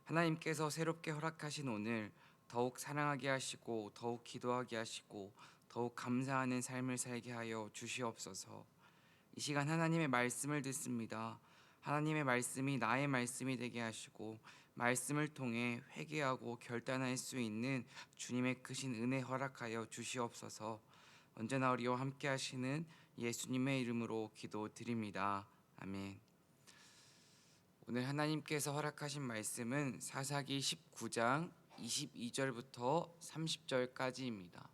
하나님께서 새롭게 허락하신 오늘 더욱 사랑하게 하시고 더욱 기도하게 하시고 더욱 감사하는 삶을 살게 하여 주시옵소서. 이 시간 하나님의 말씀을 듣습니다. 하나님의 말씀이 나의 말씀이 되게 하시고 말씀을 통해 회개하고 결단할 수 있는 주님의 크신 은혜 허락하여 주시옵소서. 언제나 우리와 함께 하시는 예수님의 이름으로 기도드립니다. 아멘. 오늘 하나님께서 허락하신 말씀은 사사기 19장 22절부터 30절까지입니다.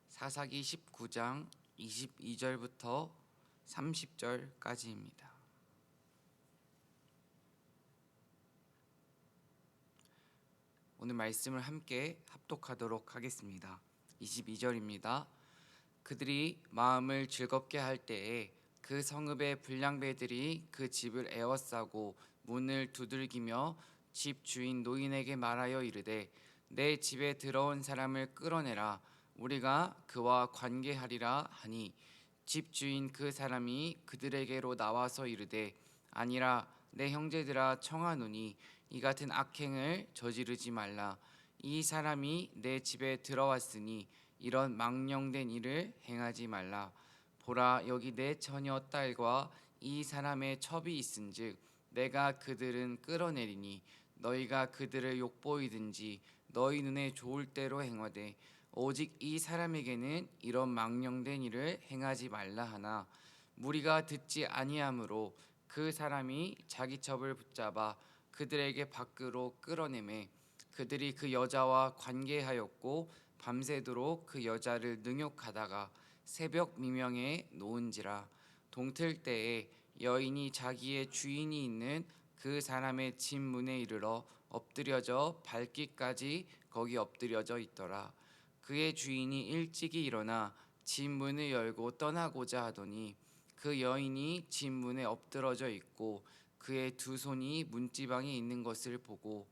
사사기 19장 22절부터 30절까지입니다. 오늘 말씀을 함께 합독하도록 하겠습니다. 22절입니다. 그들이 마음을 즐겁게 할 때에 그 성읍의 불량배들이 그 집을 에워싸고 문을 두들기며 집 주인 노인에게 말하여 이르되 내 집에 들어온 사람을 끌어내라 우리가 그와 관계하리라 하니 집 주인 그 사람이 그들에게로 나와서 이르되 아니라 내 형제들아 청하노니 이 같은 악행을 저지르지 말라. 이 사람이 내 집에 들어왔으니 이런 망령된 일을 행하지 말라. 보라 여기 내 처녀 딸과 이 사람의 첩이 있은즉 내가 그들은 끌어내리니 너희가 그들을 욕보이든지 너희 눈에 좋을 대로 행하되 오직 이 사람에게는 이런 망령된 일을 행하지 말라 하나 무리가 듣지 아니하므로 그 사람이 자기 첩을 붙잡아 그들에게 밖으로 끌어내매 그들이 그 여자와 관계하였고 밤새도록 그 여자를 능욕하다가 새벽 미명에 놓은지라. 동틀 때에 여인이 자기의 주인이 있는 그 사람의 집 문에 이르러 엎드려져 밟기까지 거기 엎드려져 있더라. 그의 주인이 일찍이 일어나 집 문을 열고 떠나고자 하더니 그 여인이 집 문에 엎드러져 있고 그의 두 손이 문지방에 있는 것을 보고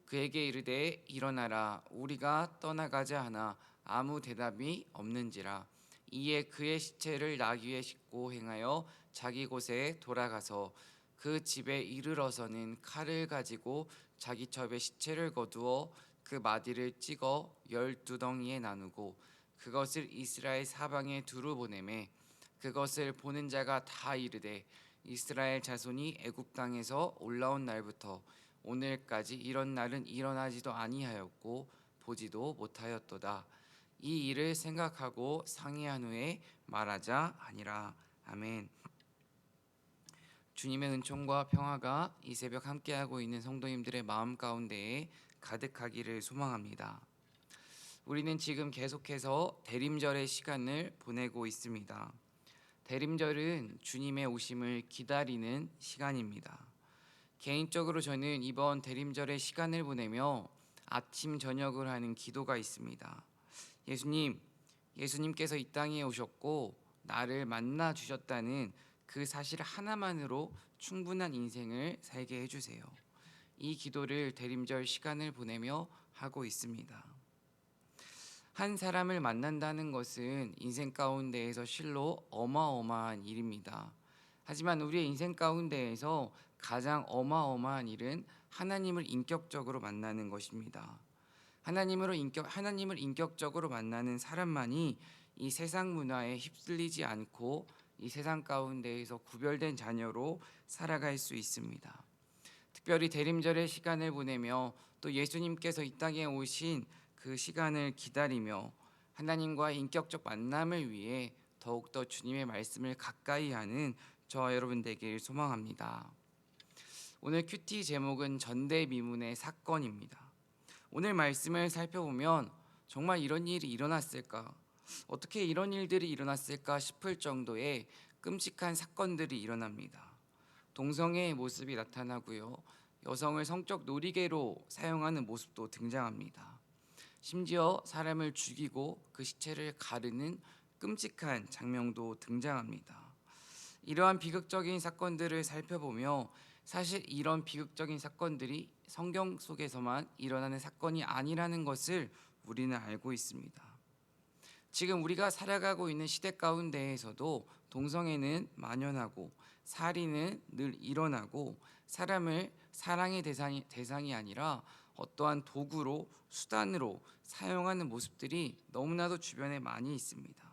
그에게 이르되 일어나라 우리가 떠나가자 하나 아무 대답이 없는지라. 이에 그의 시체를 나귀에 싣고 행하여 자기 곳에 돌아가서 그 집에 이르러서는 칼을 가지고 자기 첩의 시체를 거두어 그 마디를 찍어 12덩이에 나누고 그것을 이스라엘 사방에 두루 보내매 그것을 보는 자가 다 이르되 이스라엘 자손이 애굽 땅에서 올라온 날부터 오늘까지 이런 날은 일어나지도 아니하였고 보지도 못하였도다. 이 일을 생각하고 상의한 후에 말하자 하니라. 아멘. 주님의 은총과 평화가 이 새벽 함께하고 있는 성도님들의 마음 가운데에 가득하기를 소망합니다. 우리는 지금 계속해서 대림절의 시간을 보내고 있습니다. 대림절은 주님의 오심을 기다리는 시간입니다. 개인적으로 저는 이번 대림절의 시간을 보내며 아침 저녁을 하는 기도가 있습니다. 예수님께서 이 땅에 오셨고 나를 만나 주셨다는 그 사실 하나만으로 충분한 인생을 살게 해주세요. 이 기도를 대림절 시간을 보내며 하고 있습니다. 한 사람을 만난다는 것은 인생 가운데에서 실로 어마어마한 일입니다. 하지만 우리의 인생 가운데에서 가장 어마어마한 일은 하나님을 인격적으로 만나는 것입니다. 하나님을 인격적으로 만나는 사람만이 이 세상 문화에 휩쓸리지 않고 이 세상 가운데에서 구별된 자녀로 살아갈 수 있습니다. 특별히 대림절의 시간을 보내며 또 예수님께서 이 땅에 오신 그 시간을 기다리며 하나님과의 인격적 만남을 위해 더욱더 주님의 말씀을 가까이 하는 저와 여러분 되길 소망합니다. 오늘 큐티 제목은 전대미문의 사건입니다. 오늘 말씀을 살펴보면 정말 이런 일이 일어났을까? 어떻게 이런 일들이 일어났을까 싶을 정도의 끔찍한 사건들이 일어납니다. 동성애의 모습이 나타나고요. 여성을 성적 놀이개로 사용하는 모습도 등장합니다. 심지어 사람을 죽이고 그 시체를 가르는 끔찍한 장면도 등장합니다. 이러한 비극적인 사건들을 살펴보며 사실 이런 비극적인 사건들이 성경 속에서만 일어나는 사건이 아니라는 것을 우리는 알고 있습니다. 지금 우리가 살아가고 있는 시대 가운데에서도 동성애는 만연하고 살인은 늘 일어나고 사람을 사랑의 대상이 아니라 어떠한 도구로 수단으로 사용하는 모습들이 너무나도 주변에 많이 있습니다.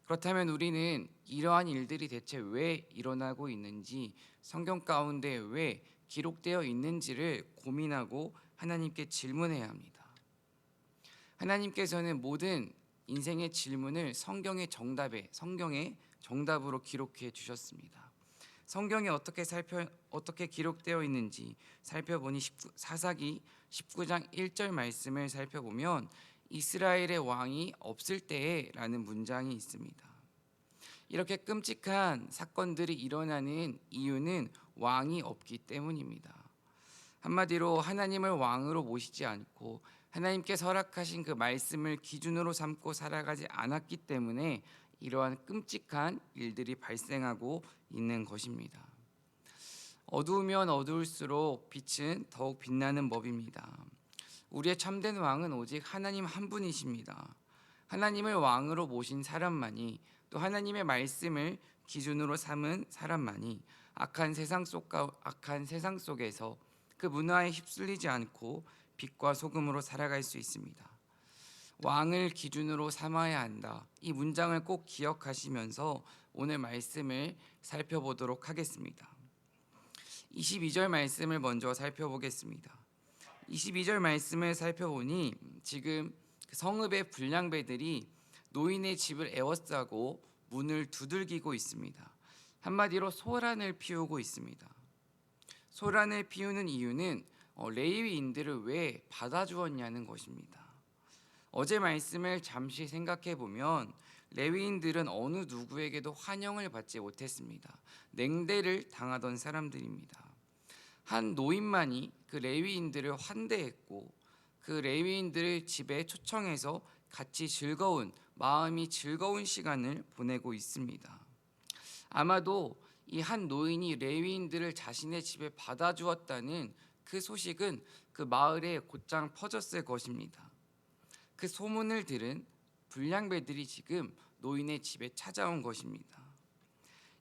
그렇다면 우리는 이러한 일들이 대체 왜 일어나고 있는지, 성경 가운데 왜 기록되어 있는지를 고민하고 하나님께 질문해야 합니다. 하나님께서는 모든 인생의 질문을 성경의 정답으로 기록해 주셨습니다. 성경에 어떻게 기록되어 있는지 살펴보니 사사기 19장 1절 말씀을 살펴보면 이스라엘의 왕이 없을 때에라는 문장이 있습니다. 이렇게 끔찍한 사건들이 일어나는 이유는 왕이 없기 때문입니다. 한마디로 하나님을 왕으로 모시지 않고 하나님께서 허락하신 그 말씀을 기준으로 삼고 살아가지 않았기 때문에 이러한 끔찍한 일들이 발생하고 있는 것입니다. 어두우면 어두울수록 빛은 더욱 빛나는 법입니다. 우리의 참된 왕은 오직 하나님 한 분이십니다. 하나님을 왕으로 모신 사람만이, 또 하나님의 말씀을 기준으로 삼은 사람만이 악한 세상 속에서 그 문화에 휩쓸리지 않고 빛과 소금으로 살아갈 수 있습니다. 왕을 기준으로 삼아야 한다. 이 문장을 꼭 기억하시면서 오늘 말씀을 살펴보도록 하겠습니다. 22절 말씀을 먼저 살펴보겠습니다. 22절 말씀을 살펴보니 지금 성읍의 불량배들이 노인의 집을 에워싸고 문을 두들기고 있습니다. 한마디로 소란을 피우고 있습니다. 소란을 피우는 이유는 레위인들을 왜 받아주었냐는 것입니다. 어제 말씀을 잠시 생각해 보면 레위인들은 어느 누구에게도 환영을 받지 못했습니다. 냉대를 당하던 사람들입니다. 한 노인만이 그 레위인들을 환대했고 그 레위인들을 집에 초청해서 같이 마음이 즐거운 시간을 보내고 있습니다. 아마도 이 한 노인이 레위인들을 자신의 집에 받아주었다는 그 소식은 그 마을에 곧장 퍼졌을 것입니다. 그 소문을 들은 불량배들이 지금 노인의 집에 찾아온 것입니다.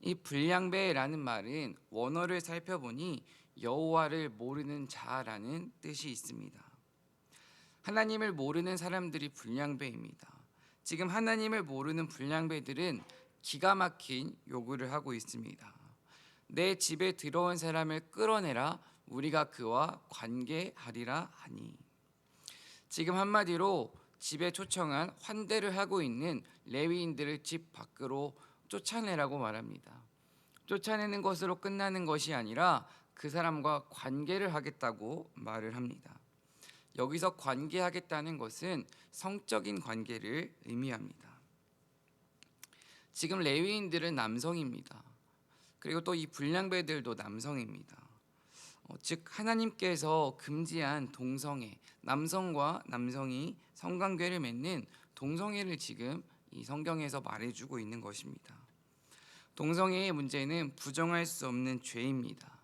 이 불량배라는 말은 원어를 살펴보니 여호와를 모르는 자라는 뜻이 있습니다. 하나님을 모르는 사람들이 불량배입니다. 지금 하나님을 모르는 불량배들은 기가 막힌 요구를 하고 있습니다. 내 집에 들어온 사람을 끌어내라, 우리가 그와 관계하리라 하니. 지금 한마디로 집에 초청한 환대를 하고 있는 레위인들을 집 밖으로 쫓아내라고 말합니다. 쫓아내는 것으로 끝나는 것이 아니라 그 사람과 관계를 하겠다고 말을 합니다. 여기서 관계하겠다는 것은 성적인 관계를 의미합니다. 지금 레위인들은 남성입니다. 그리고 또 이 불량배들도 남성입니다. 즉 하나님께서 금지한 동성애, 남성과 남성이 성관계를 맺는 동성애를 지금 이 성경에서 말해주고 있는 것입니다. 동성애의 문제는 부정할 수 없는 죄입니다.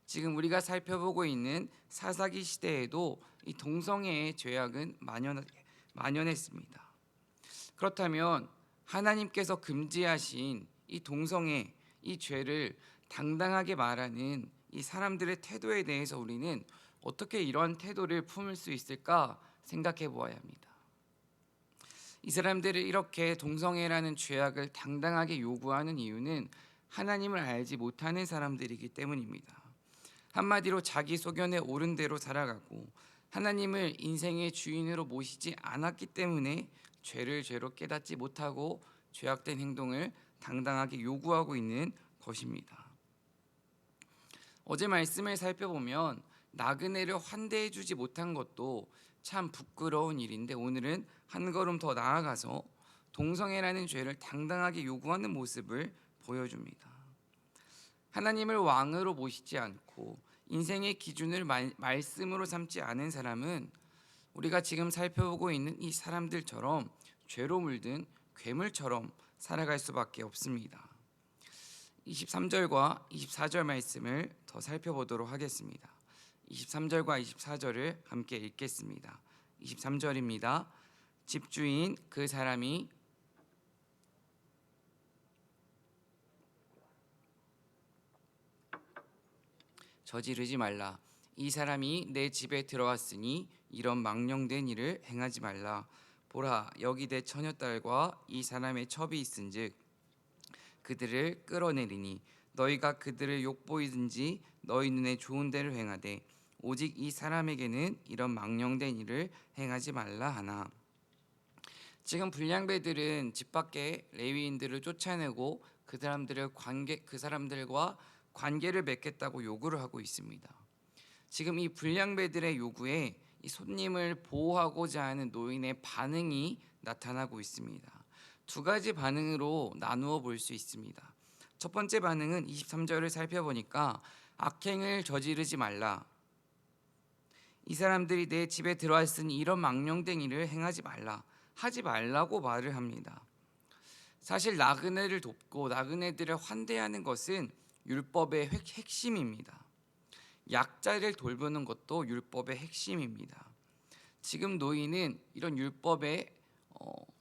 지금 우리가 살펴보고 있는 사사기 시대에도 이 동성애의 죄악은 만연했습니다. 그렇다면 하나님께서 금지하신 이 동성애, 이 죄를 당당하게 말하는 이 사람들의 태도에 대해서 우리는 어떻게 이러한 태도를 품을 수 있을까 생각해 보아야 합니다. 이 사람들이 이렇게 동성애라는 죄악을 당당하게 요구하는 이유는 하나님을 알지 못하는 사람들이기 때문입니다. 한마디로 자기 소견에 옳은 대로 살아가고 하나님을 인생의 주인으로 모시지 않았기 때문에 죄를 죄로 깨닫지 못하고 죄악된 행동을 당당하게 요구하고 있는 것입니다. 어제 말씀을 살펴보면 나그네를 환대해 주지 못한 것도 참 부끄러운 일인데 오늘은 한 걸음 더 나아가서 동성애라는 죄를 당당하게 요구하는 모습을 보여줍니다. 하나님을 왕으로 모시지 않고 인생의 기준을 말씀으로 삼지 않은 사람은 우리가 지금 살펴보고 있는 이 사람들처럼 죄로 물든 괴물처럼 살아갈 수밖에 없습니다. 23절과 24절 말씀을 더 살펴보도록 하겠습니다. 23절과 24절을 함께 읽겠습니다. 23절입니다. 집주인 그 사람이 저지르지 말라. 이 사람이 내 집에 들어왔으니 이런 망령된 일을 행하지 말라. 보라, 여기 내 처녀딸과 이 사람의 첩이 있은즉 그들을 끌어내리니 너희가 그들을 욕보이든지 너희 눈에 좋은 대로 행하되 오직 이 사람에게는 이런 망령된 일을 행하지 말라 하나. 지금 불량배들은 집 밖에 레위인들을 쫓아내고 그 사람들과 관계를 맺겠다고 요구를 하고 있습니다. 지금 이 불량배들의 요구에 이 손님을 보호하고자 하는 노인의 반응이 나타나고 있습니다. 두 가지 반응으로 나누어 볼 수 있습니다. 첫 번째 반응은 23절을 살펴보니까 악행을 저지르지 말라. 이 사람들이 내 집에 들어왔으니 이런 망령된 일을 행하지 말라. 하지 말라고 말을 합니다. 사실 나그네를 돕고 나그네들을 환대하는 것은 율법의 핵심입니다. 약자를 돌보는 것도 율법의 핵심입니다. 지금 노인은 이런 율법에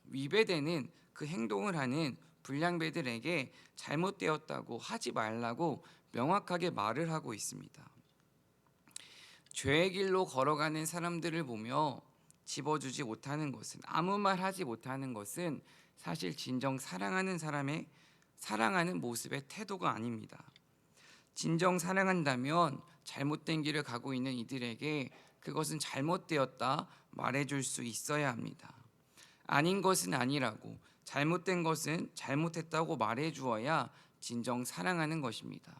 위배되는 그 행동을 하는 불량배들에게 잘못되었다고 하지 말라고 명확하게 말을 하고 있습니다. 죄의 길로 걸어가는 사람들을 보며 집어주지 못하는 것은, 아무 말 하지 못하는 것은 사실 진정 사랑하는 사람의 사랑하는 모습의 태도가 아닙니다. 진정 사랑한다면 잘못된 길을 가고 있는 이들에게 그것은 잘못되었다 말해줄 수 있어야 합니다. 아닌 것은 아니라고, 잘못된 것은 잘못했다고 말해주어야 진정 사랑하는 것입니다.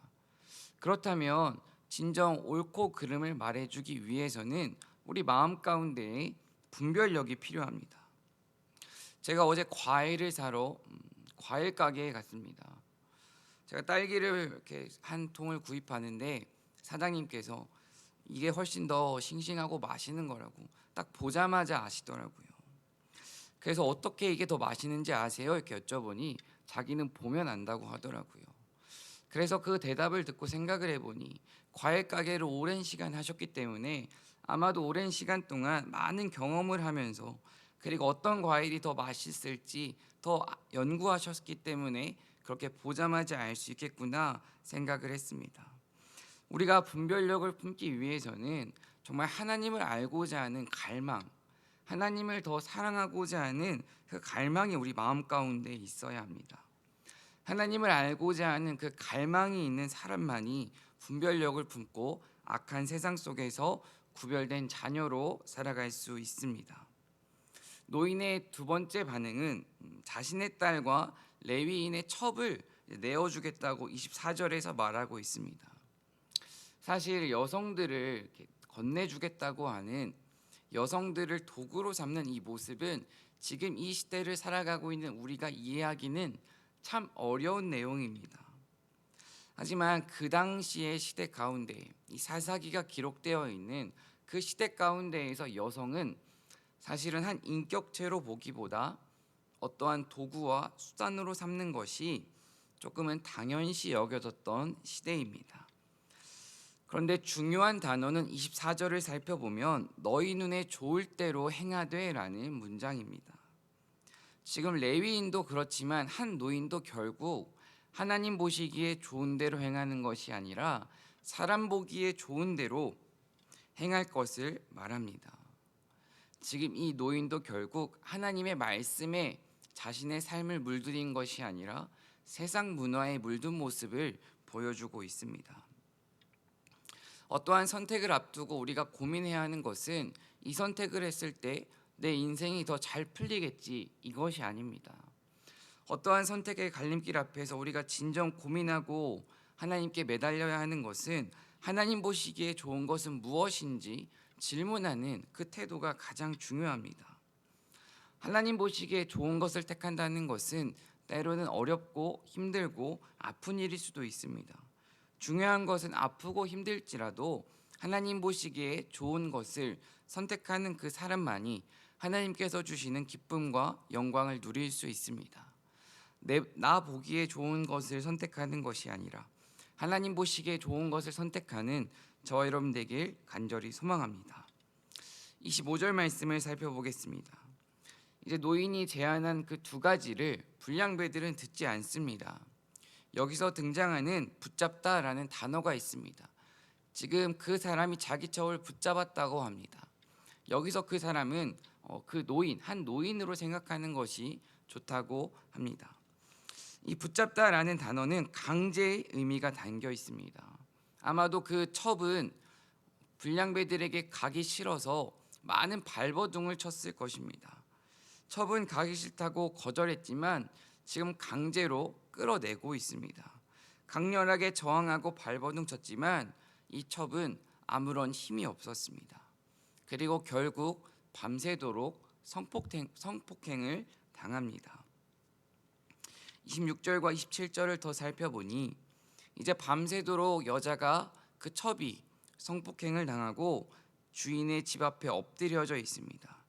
그렇다면 진정 옳고 그름을 말해주기 위해서는 우리 마음 가운데에 분별력이 필요합니다. 제가 어제 과일을 사러 과일 가게에 갔습니다. 제가 딸기를 이렇게 한 통을 구입하는데 사장님께서 이게 훨씬 더 싱싱하고 맛있는 거라고 딱 보자마자 아시더라고요. 그래서 어떻게 이게 더 맛있는지 아세요? 이렇게 여쭤보니 자기는 보면 안다고 하더라고요. 그래서 그 대답을 듣고 생각을 해보니 과일 가게를 오랜 시간 하셨기 때문에 아마도 오랜 시간 동안 많은 경험을 하면서 그리고 어떤 과일이 더 맛있을지 더 연구하셨기 때문에 그렇게 보자마자 알 수 있겠구나 생각을 했습니다. 우리가 분별력을 품기 위해서는 정말 하나님을 알고자 하는 갈망, 하나님을 더 사랑하고자 하는 그 갈망이 우리 마음 가운데 있어야 합니다. 하나님을 알고자 하는 그 갈망이 있는 사람만이 분별력을 품고 악한 세상 속에서 구별된 자녀로 살아갈 수 있습니다. 노인의 두 번째 반응은 자신의 딸과 레위인의 첩을 내어주겠다고 24절에서 말하고 있습니다. 사실 여성들을 건네주겠다고 하는, 여성들을 도구로 삼는 이 모습은 지금 이 시대를 살아가고 있는 우리가 이해하기는 참 어려운 내용입니다. 하지만 그 당시의 시대 가운데 이 사사기가 기록되어 있는 그 시대 가운데에서 여성은 사실은 한 인격체로 보기보다 어떠한 도구와 수단으로 삼는 것이 조금은 당연시 여겨졌던 시대입니다. 그런데 중요한 단어는 24절을 살펴보면 너희 눈에 좋을 대로 행하되라는 문장입니다. 지금 레위인도 그렇지만 한 노인도 결국 하나님 보시기에 좋은 대로 행하는 것이 아니라 사람 보기에 좋은 대로 행할 것을 말합니다. 지금 이 노인도 결국 하나님의 말씀에 자신의 삶을 물들인 것이 아니라 세상 문화에 물든 모습을 보여주고 있습니다. 어떠한 선택을 앞두고 우리가 고민해야 하는 것은 이 선택을 했을 때 내 인생이 더 잘 풀리겠지, 이것이 아닙니다. 어떠한 선택의 갈림길 앞에서 우리가 진정 고민하고 하나님께 매달려야 하는 것은 하나님 보시기에 좋은 것은 무엇인지 질문하는 그 태도가 가장 중요합니다. 하나님 보시기에 좋은 것을 택한다는 것은 때로는 어렵고 힘들고 아픈 일일 수도 있습니다. 중요한 것은 아프고 힘들지라도 하나님 보시기에 좋은 것을 선택하는 그 사람만이 하나님께서 주시는 기쁨과 영광을 누릴 수 있습니다. 나 보기에 좋은 것을 선택하는 것이 아니라 하나님 보시기에 좋은 것을 선택하는 저와 여러분 되길 간절히 소망합니다. 25절 말씀을 살펴보겠습니다. 이제 노인이 제안한 그 두 가지를 불량배들은 듣지 않습니다. 여기서 등장하는 붙잡다라는 단어가 있습니다. 지금 그 사람이 자기 첩을 붙잡았다고 합니다. 여기서 그 사람은 그 한 노인으로 생각하는 것이 좋다고 합니다. 이 붙잡다라는 단어는 강제의 의미가 담겨 있습니다. 아마도 그 첩은 불량배들에게 가기 싫어서 많은 발버둥을 쳤을 것입니다. 첩은 가기 싫다고 거절했지만 지금 강제로 끌어내고 있습니다. 강렬하게 저항하고 발버둥 쳤지만 이 첩은 아무런 힘이 없었습니다. 그리고 결국 밤새도록 성폭행을 당합니다. 26절과 27절을 더 살펴보니 이제 밤새도록 여자가 그 첩이 성폭행을 당하고 주인의 집 앞에 엎드려져 있습니다.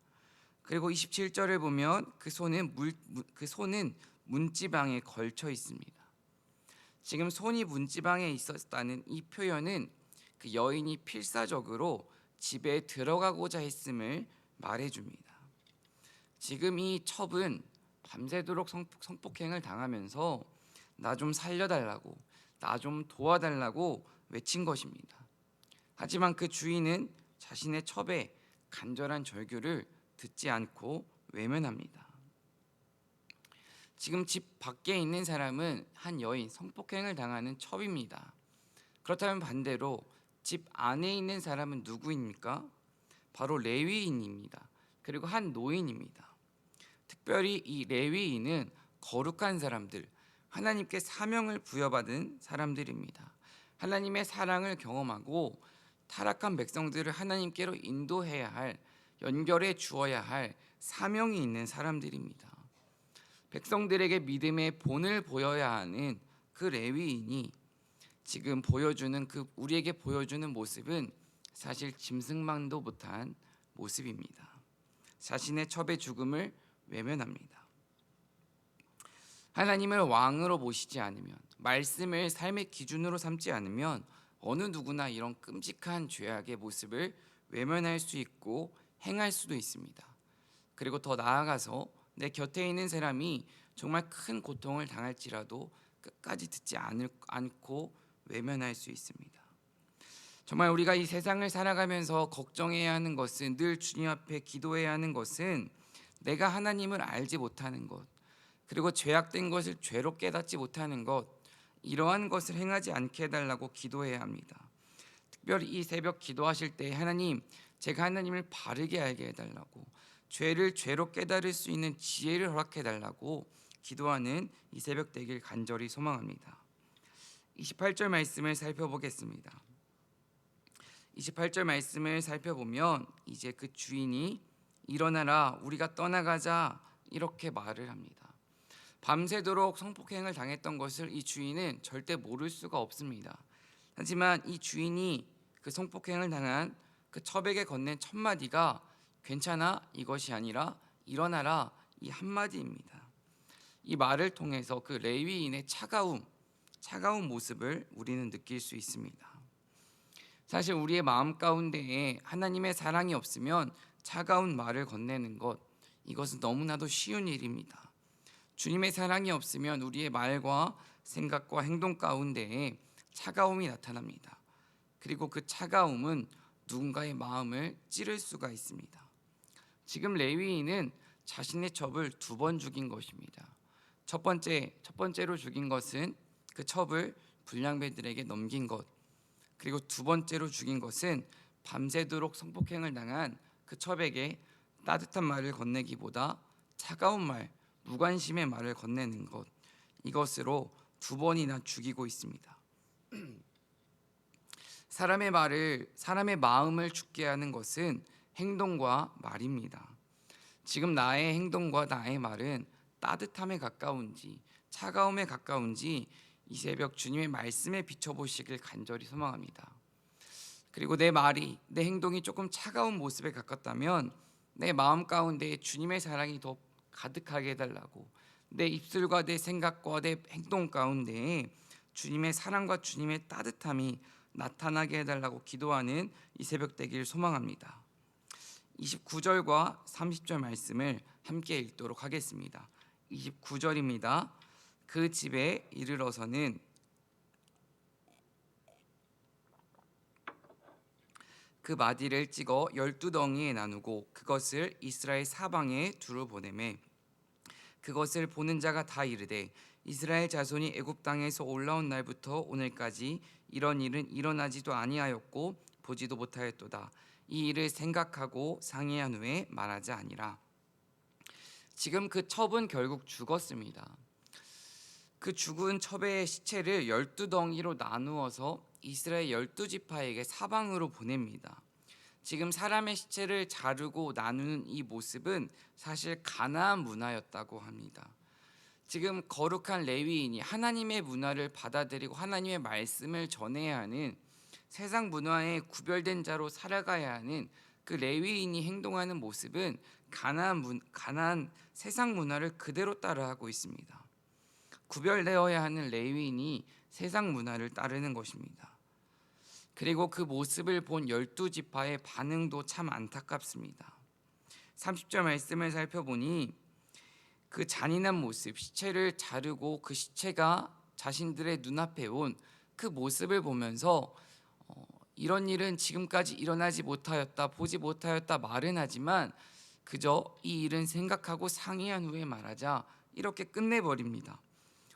그리고 27절을 보면 그 손은 문지방에 걸쳐 있습니다. 지금 손이 문지방에 있었다는 이 표현은 그 여인이 필사적으로 집에 들어가고자 했음을 말해줍니다. 지금 이 첩은 밤새도록 성폭행을 당하면서 나 좀 살려달라고, 나 좀 도와달라고 외친 것입니다. 하지만 그 주인은 자신의 첩의 간절한 절규를 듣지 않고 외면합니다. 지금 집 밖에 있는 사람은 한 여인, 성폭행을 당하는 첩입니다. 그렇다면 반대로 집 안에 있는 사람은 누구입니까? 바로 레위인입니다. 그리고 한 노인입니다. 특별히 이 레위인은 거룩한 사람들, 하나님께 사명을 부여받은 사람들입니다. 하나님의 사랑을 경험하고 타락한 백성들을 하나님께로 인도해야 할, 연결해 주어야 할 사명이 있는 사람들입니다. 백성들에게 믿음의 본을 보여야 하는 그 레위인이 지금 우리에게 보여주는 모습은 사실 짐승만도 못한 모습입니다. 자신의 첩의 죽음을 외면합니다. 하나님을 왕으로 모시지 않으면, 말씀을 삶의 기준으로 삼지 않으면 어느 누구나 이런 끔찍한 죄악의 모습을 외면할 수 있고 행할 수도 있습니다. 그리고 더 나아가서 내 곁에 있는 사람이 정말 큰 고통을 당할지라도 끝까지 듣지 않고 외면할 수 있습니다. 정말 우리가 이 세상을 살아가면서 걱정해야 하는 것은, 늘 주님 앞에 기도해야 하는 것은 내가 하나님을 알지 못하는 것, 그리고 죄악된 것을 죄로 깨닫지 못하는 것, 이러한 것을 행하지 않게 해달라고 기도해야 합니다. 특별히 이 새벽 기도하실 때 하나님, 제가 하나님을 바르게 알게 해달라고, 죄를 죄로 깨달을 수 있는 지혜를 허락해달라고 기도하는 이 새벽 되길 간절히 소망합니다. 28절 말씀을 살펴보겠습니다. 28절 말씀을 살펴보면 이제 그 주인이 일어나라, 우리가 떠나가자, 이렇게 말을 합니다. 밤새도록 성폭행을 당했던 것을 이 주인은 절대 모를 수가 없습니다. 하지만 이 주인이 그 성폭행을 당한 그 첩에게 건넨 첫 마디가 괜찮아, 이것이 아니라 일어나라, 이 한마디입니다. 이 말을 통해서 그 레위인의 차가운 모습을 우리는 느낄 수 있습니다. 사실 우리의 마음 가운데에 하나님의 사랑이 없으면 차가운 말을 건네는 것, 이것은 너무나도 쉬운 일입니다. 주님의 사랑이 없으면 우리의 말과 생각과 행동 가운데에 차가움이 나타납니다. 그리고 그 차가움은 누군가의 마음을 찌를 수가 있습니다. 지금 레위인은 자신의 첩을 2번 죽인 것입니다. 첫 번째로 죽인 것은 그 첩을 불량배들에게 넘긴 것, 그리고 2번째로 죽인 것은 밤새도록 성폭행을 당한 그 첩에게 따뜻한 말을 건네기보다 차가운 말, 무관심의 말을 건네는 것, 이것으로 2번이나 죽이고 있습니다. 사람의 마음을 죽게 하는 것은 행동과 말입니다. 지금 나의 행동과 나의 말은 따뜻함에 가까운지 차가움에 가까운지 이 새벽 주님의 말씀에 비춰보시길 간절히 소망합니다. 그리고 내 말이, 내 행동이 조금 차가운 모습에 가깝다면 내 마음 가운데 주님의 사랑이 더 가득하게 해달라고, 내 입술과 내 생각과 내 행동 가운데 주님의 사랑과 주님의 따뜻함이 나타나게 해달라고 기도하는 이 새벽 되길 소망합니다. 29절과 30절 말씀을 함께 읽도록 하겠습니다. 29절입니다. 그 집에 이르러서는 그 마디를 찍어 12덩이에 나누고 그것을 이스라엘 사방에 두루 보내매 그것을 보는 자가 다 이르되 이스라엘 자손이 애굽 땅에서 올라온 날부터 오늘까지 이런 일은 일어나지도 아니하였고 보지도 못하였도다. 이 일을 생각하고 상의한 후에 말하지 아니라. 지금 그 첩은 결국 죽었습니다. 그 죽은 첩의 시체를 12덩이로 나누어서 이스라엘 12지파에게 사방으로 보냅니다. 지금 사람의 시체를 자르고 나누는 이 모습은 사실 가나안 문화였다고 합니다. 지금 거룩한 레위인이 하나님의 문화를 받아들이고 하나님의 말씀을 전해야 하는, 세상 문화에 구별된 자로 살아가야 하는 그 레위인이 행동하는 모습은 가나안 세상 문화를 그대로 따라하고 있습니다. 구별되어야 하는 레위인이 세상 문화를 따르는 것입니다. 그리고 그 모습을 본 12지파의 반응도 참 안타깝습니다. 30절 말씀을 살펴보니 그 잔인한 모습, 시체를 자르고 그 시체가 자신들의 눈앞에 온 그 모습을 보면서 이런 일은 지금까지 일어나지 못하였다, 보지 못하였다 말은 하지만 그저 이 일은 생각하고 상의한 후에 말하자, 이렇게 끝내버립니다.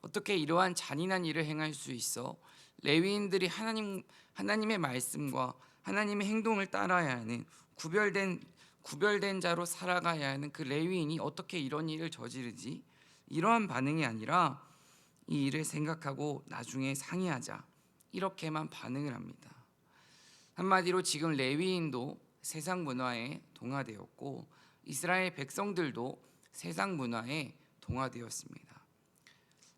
어떻게 이러한 잔인한 일을 행할 수 있어? 레위인들이 하나님의 말씀과 하나님의 행동을 따라야 하는 구별된 자로 살아가야 하는 그 레위인이 어떻게 이런 일을 저지르지? 이러한 반응이 아니라 이 일을 생각하고 나중에 상의하자, 이렇게만 반응을 합니다. 한마디로 지금 레위인도 세상 문화에 동화되었고 이스라엘 백성들도 세상 문화에 동화되었습니다.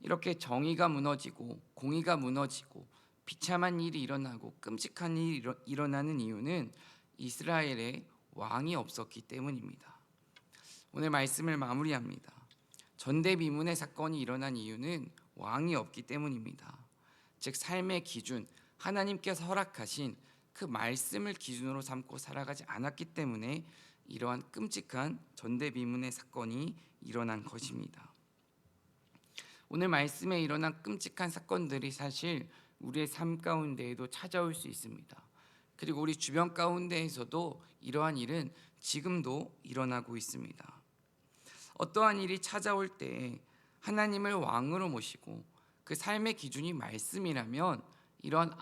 이렇게 정의가 무너지고 공의가 무너지고 비참한 일이 일어나고 끔찍한 일이 일어나는 이유는 이스라엘에 왕이 없었기 때문입니다. 오늘 말씀을 마무리합니다. 전대미문의 사건이 일어난 이유는 왕이 없기 때문입니다. 즉 삶의 기준, 하나님께서 허락하신 그 말씀을 기준으로 삼고 살아가지 않았기 때문에 이러한 끔찍한 전대미문의 사건이 일어난 것입니다. 오늘 말씀에 일어난 끔찍한 사건들이 사실 우리의 삶 가운데에도 찾아올 수 있습니다. 그리고 우리 주변 가운데에서도 이러한 일은 지금도 일어나고 있습니다. 어떠한 일이 찾아올 때 하나님을 왕으로 모시고 그 삶의 기준이 말씀이라면 이러한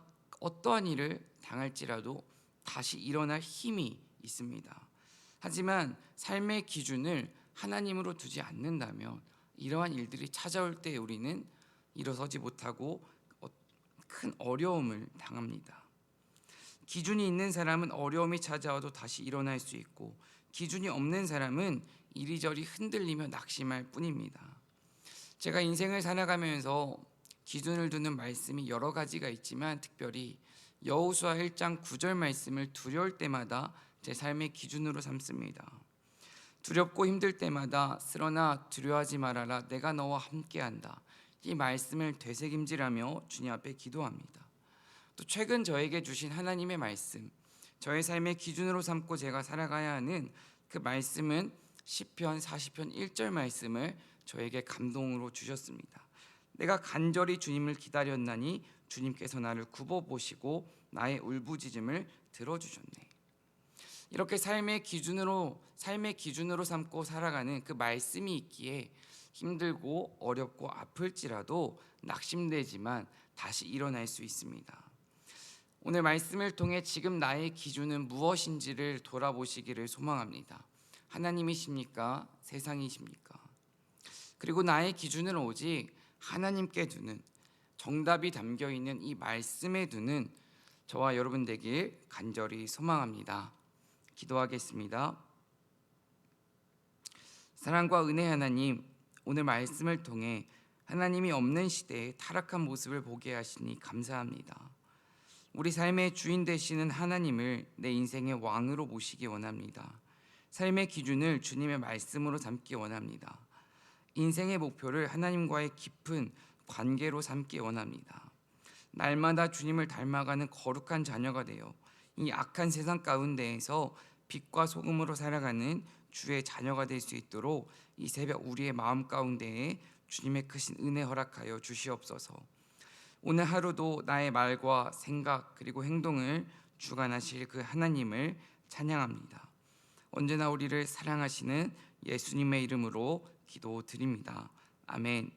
어떠한 일을 당할지라도 다시 일어날 힘이 있습니다. 하지만 삶의 기준을 하나님으로 두지 않는다면 이러한 일들이 찾아올 때 우리는 일어서지 못하고 큰 어려움을 당합니다. 기준이 있는 사람은 어려움이 찾아와도 다시 일어날 수 있고 기준이 없는 사람은 이리저리 흔들리며 낙심할 뿐입니다. 제가 인생을 살아가면서 기준을 두는 말씀이 여러 가지가 있지만 특별히 여호수아 1장 9절 말씀을 두려울 때마다 제 삶의 기준으로 삼습니다. 두렵고 힘들 때마다 쓰러나 두려워하지 말아라, 내가 너와 함께한다. 이 말씀을 되새김질하며 주님 앞에 기도합니다. 또 최근 저에게 주신 하나님의 말씀, 저의 삶의 기준으로 삼고 제가 살아가야 하는 그 말씀은 시편 40편 1절 말씀을 저에게 감동으로 주셨습니다. 내가 간절히 주님을 기다렸나니 주님께서 나를 굽어보시고 나의 울부짖음을 들어주셨네. 이렇게 삶의 기준으로 삼고 살아가는 그 말씀이 있기에 힘들고 어렵고 아플지라도 낙심되지만 다시 일어날 수 있습니다. 오늘 말씀을 통해 지금 나의 기준은 무엇인지를 돌아보시기를 소망합니다. 하나님이십니까? 세상이십니까? 그리고 나의 기준은 오직 하나님께 두는, 정답이 담겨 있는 이 말씀에 두는 저와 여러분 되길 간절히 소망합니다. 기도하겠습니다. 사랑과 은혜 하나님, 오늘 말씀을 통해 하나님이 없는 시대에 타락한 모습을 보게 하시니 감사합니다. 우리 삶의 주인 되시는 하나님을 내 인생의 왕으로 모시기 원합니다. 삶의 기준을 주님의 말씀으로 삼기 원합니다. 인생의 목표를 하나님과의 깊은 관계로 삼기 원합니다. 날마다 주님을 닮아가는 거룩한 자녀가 되어 이 악한 세상 가운데에서 빛과 소금으로 살아가는 주의 자녀가 될 수 있도록 이 새벽 우리의 마음 가운데에 주님의 크신 은혜 허락하여 주시옵소서. 오늘 하루도 나의 말과 생각 그리고 행동을 주관하실 그 하나님을 찬양합니다. 언제나 우리를 사랑하시는 예수님의 이름으로 기도드립니다. 아멘.